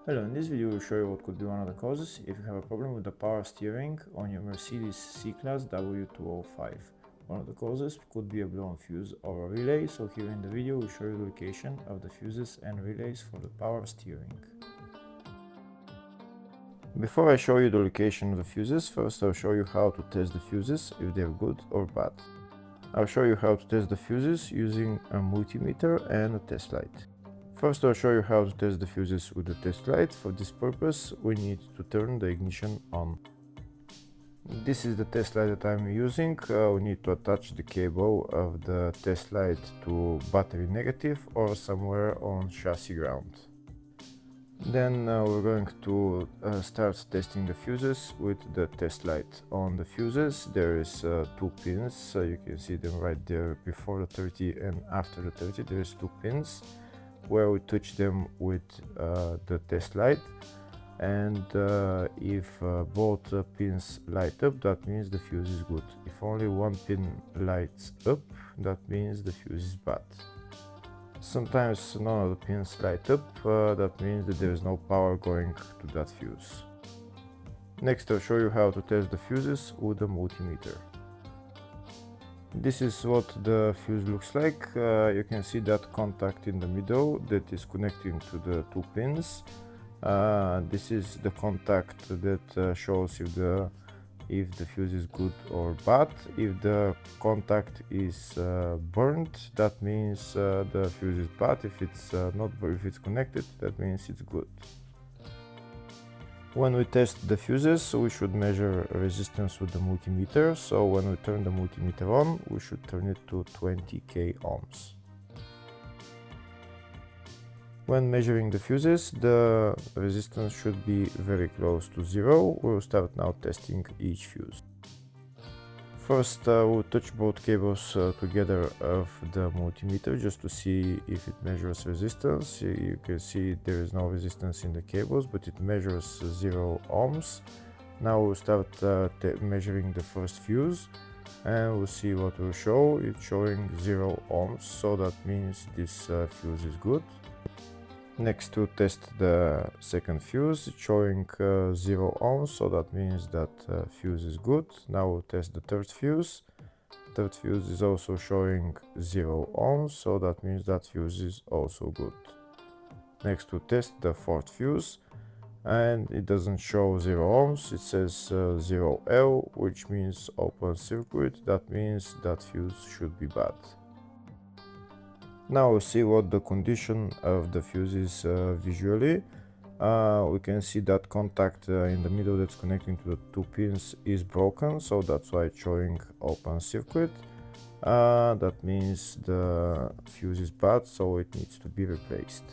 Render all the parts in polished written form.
Hello, in this video we'll show you what could be one of the causes if you have a problem with the power steering on your Mercedes C-Class W205. One of the causes could be a blown fuse or a relay, so here in the video we'll show you the location of the fuses and relays for the power steering. Before I show you the location of the fuses, first I'll show you how to test the fuses, if they're good or bad. I'll show you how to test the fuses using a multimeter and a test light. First, I'll show you how to test the fuses with the test light. For this purpose, we need to turn the ignition on. This is the test light that I'm using. We need to attach the cable of the test light to battery negative or somewhere on chassis ground. Then we're going to start testing the fuses with the test light. On the fuses there is 2 pins, so you can see them right there before the 30 and after the 30. There is 2 pins where we touch them with the test light, and if both pins light up, that means the fuse is good. If only one pin lights up, that means the fuse is bad. Sometimes none of the pins light up, that means that there is no power going to that fuse. Next, I'll show you how to test the fuses with a multimeter. This is what the fuse looks like. You can see that contact in the middle that is connecting to the 2 pins. This is the contact that shows if the fuse is good or bad. If the contact is burned, that means the fuse is bad. If it's connected, that means it's good. When we test the fuses, we should measure resistance with the multimeter. So when we turn the multimeter on, we should turn it to 20k ohms. When measuring the fuses, the resistance should be very close to 0. We'll start now testing each fuse. First, we'll touch both cables together of the multimeter just to see if it measures resistance. You can see there is no resistance in the cables, but it measures 0 ohms. Now we'll start measuring the first fuse, and we'll see what will show. It's showing 0 ohms, so that means this fuse is good. Next, to test the second fuse, it's showing 0 ohms, so that means that fuse is good. Now we'll test the third fuse. Third fuse is also showing 0 ohms, so that means that fuse is also good. Next, to test the fourth fuse, and it doesn't show 0 ohms, it says 0L, which means open circuit. That means that fuse should be bad. Now we'll see what the condition of the fuse is visually. We can see that contact in the middle that's connecting to the 2 pins is broken, so that's why it's showing open circuit. That means the fuse is bad, so it needs to be replaced.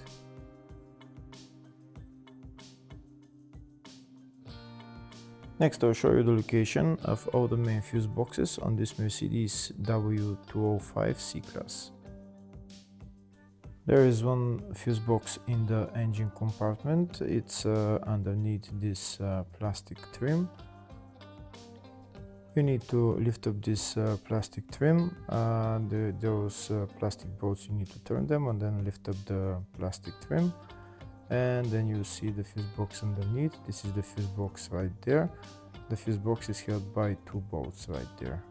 Next, I'll show you the location of all the main fuse boxes on this Mercedes W205 C-Class. There is one fuse box in the engine compartment. It's underneath this plastic trim. You need to lift up this plastic trim. Those plastic bolts, you need to turn them and then lift up the plastic trim. And then you see the fuse box underneath. This is the fuse box right there. The fuse box is held by 2 bolts right there.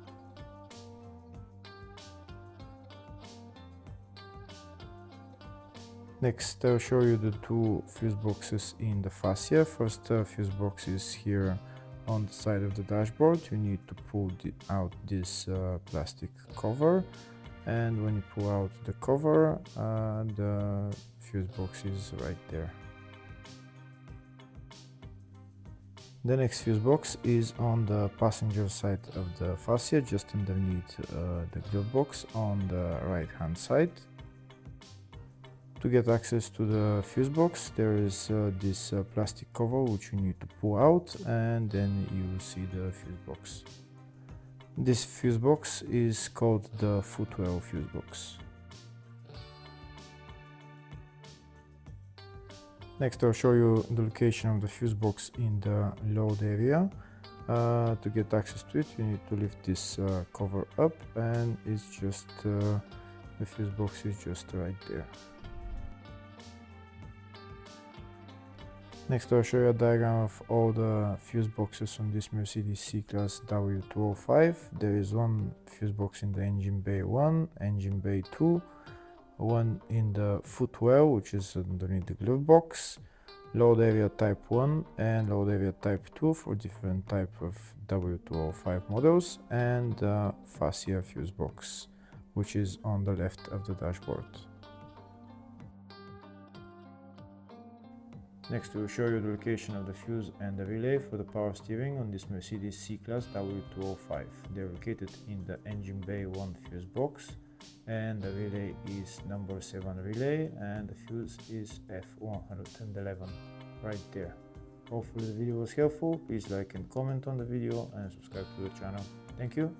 Next, I'll show you the 2 fuse boxes in the fascia. First fuse box is here on the side of the dashboard. You need to pull out this plastic cover, and when you pull out the cover, the fuse box is right there. The next fuse box is on the passenger side of the fascia, just underneath the glove box on the right hand side. To get access to the fuse box, there is this plastic cover which you need to pull out, and then you will see the fuse box. This fuse box is called the footwell fuse box. Next, I'll show you the location of the fuse box in the load area. To get access to it, you need to lift this cover up, and it's just the fuse box is just right there. Next I'll show you a diagram of all the fuse boxes on this Mercedes C-Class W205. There is one fuse box in the engine bay 1, engine bay 2, one in the footwell, which is underneath the glove box, load area type 1 and load area type 2 for different type of W205 models, and fascia fuse box, which is on the left of the dashboard. Next, we will show you the location of the fuse and the relay for the power steering on this Mercedes C-Class W205. They're located in the engine bay 1 fuse box, and the relay is number 7 relay, and the fuse is F111 right there. Hopefully the video was helpful. Please like and comment on the video and subscribe to the channel. Thank you.